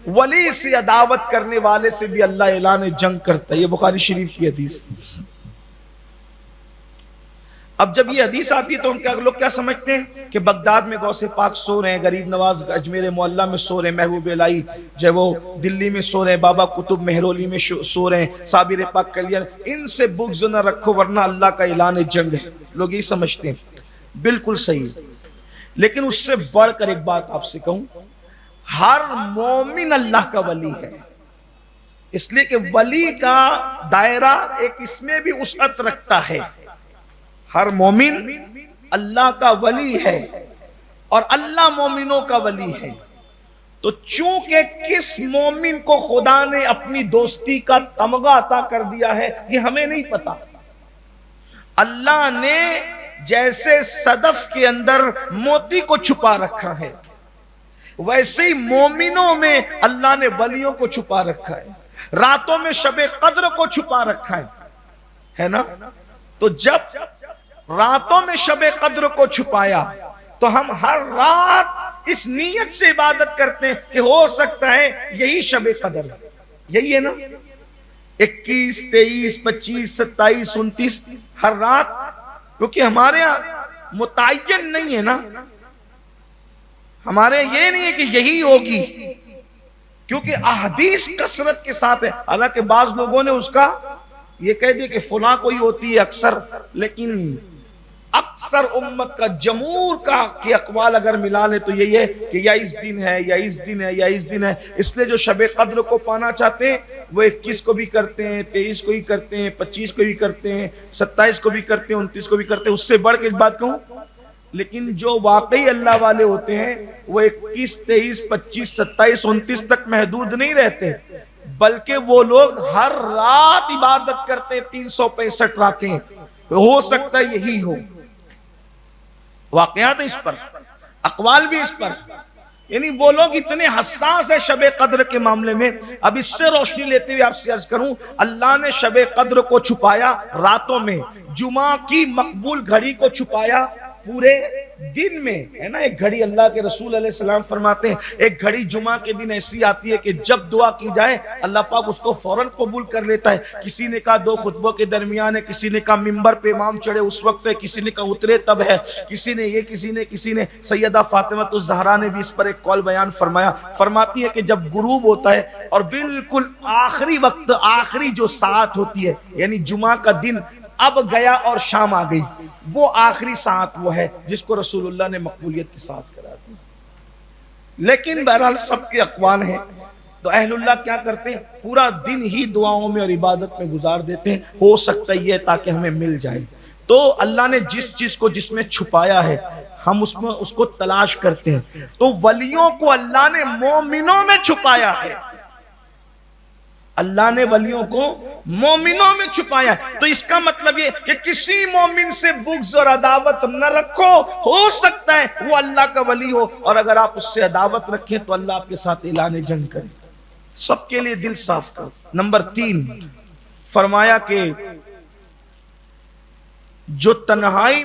ولی سے عداوت کرنے والے سے بھی اللہ اعلان جنگ کرتا ہے. یہ بخاری شریف کی حدیث. اب جب یہ حدیث آتی ہے تو لوگ کیا سمجھتے ہیں کہ بغداد میں غوث پاک سو رہے ہیں, غریب نواز اجمیر معلیٰ میں سو رہے ہیں, محبوب الہی جو وہ دلی میں سو رہے ہیں, بابا قطب مہرولی میں سو رہے ہیں, صابر پاک کلیان, ان سے بغض نہ رکھو ورنہ اللہ کا اعلان جنگ ہے. لوگ یہ سمجھتے ہیں. بالکل صحیح. لیکن اس سے بڑھ کر ایک بات آپ سے کہوں, ہر مومن اللہ کا ولی ہے. اس لیے کہ ولی کا دائرہ ایک اس میں بھی وسعت رکھتا ہے. ہر مومن اللہ کا ولی ہے اور اللہ مومنوں کا ولی ہے. تو چونکہ کس مومن کو خدا نے اپنی دوستی کا تمغہ عطا کر دیا ہے یہ ہمیں نہیں پتا. اللہ نے جیسے صدف کے اندر موتی کو چھپا رکھا ہے ویسے ہی مومنوں میں اللہ نے ولیوں کو چھپا رکھا ہے. راتوں میں شب قدر کو چھپا رکھا ہے نا. تو جب راتوں میں شب قدر کو چھپایا تو ہم ہر رات اس نیت سے عبادت کرتے ہیں کہ ہو سکتا ہے یہی شب قدر, یہی ہے نا. 21, 23, 25, 27, 29 ہر رات, کیونکہ ہمارے یہاں متعین نہیں ہے نا. ہمارے یہ نہیں ہے کہ یہی ہوگی, کیونکہ احادیث کثرت کے ساتھ ہے. حالانکہ بعض لوگوں نے اس کا یہ کہہ دیا کہ فلاں کوئی ہوتی ہے اکثر, لیکن اکثر امت کا جمہور کا کہ اقوال اگر ملا لیں تو یہی ہے کہ یا اس دن ہے یا اس دن ہے یا اس دن ہے. اس لیے جو شب قدر کو پانا چاہتے ہیں وہ 21 کو بھی کرتے ہیں, 23 کو بھی کرتے ہیں, 25 کو بھی کرتے ہیں, 27 کو بھی کرتے ہیں, 29 کو بھی کرتے ہیں. اس سے بڑھ کے ایک بات کہوں, لیکن جو واقعی اللہ والے ہوتے ہیں وہ 21, 23, 25, 27, 29 تک محدود نہیں رہتے, بلکہ وہ لوگ ہر رات عبادت کرتے 365 راتیں. ہو سکتا ہے یہی ہو. واقعات اس پر, اقوال بھی اس پر. یعنی وہ لوگ اتنے حساس ہیں شب قدر کے معاملے میں. اب اس سے روشنی لیتے ہوئے آپ سے عرض کروں, اللہ نے شب قدر کو چھپایا راتوں میں, جمعہ کی مقبول گھڑی کو چھپایا پورے دن میں, ہے نا. ایک گھڑی اللہ کے رسول علیہ السلام فرماتے ہیں ایک گھڑی جمعہ کے دن ایسی آتی ہے کہ جب دعا کی جائے اللہ پاک اس کو فوراً قبول کر لیتا ہے. کسی نے کہا 2 خطبوں کے درمیان ہے, کسی نے کہا ممبر پہ امام چڑھے اس وقت ہے, کسی نے کہا اترے تب ہے, کسی نے یہ کسی نے. سیدہ فاطمہ الزہرا نے بھی اس پر ایک قول بیان فرمایا. فرماتی ہے کہ جب غروب ہوتا ہے اور بالکل آخری وقت, آخری جو ساعت ہوتی ہے, یعنی جمعہ کا دن اب گیا اور شام آ گئی, وہ آخری ساعت وہ ہے جس کو رسول اللہ نے مقبولیت کے ساتھ کرا دی. لیکن بہرحال سب کے اقوال ہیں. تو اہل اللہ کیا کرتے ہیں, پورا دن ہی دعاؤں میں اور عبادت میں گزار دیتے ہیں. ہو سکتا ہے یہ تاکہ ہمیں مل جائے. تو اللہ نے جس چیز کو جس میں چھپایا ہے ہم اس کو تلاش کرتے ہیں. تو ولیوں کو اللہ نے مومنوں میں چھپایا ہے. اللہ نے ولیوں کو مومنوں میں چھپایا. تو اس کا مطلب یہ کہ کسی مومن سے بغض اور عداوت نہ رکھو. ہو سکتا ہے وہ اللہ کا ولی ہو, اور اگر آپ اس سے عداوت رکھیں تو اللہ آپ کے ساتھ اعلان جنگ کرے. سب کے لیے دل صاف کرو. نمبر 3 فرمایا کہ جو تنہائی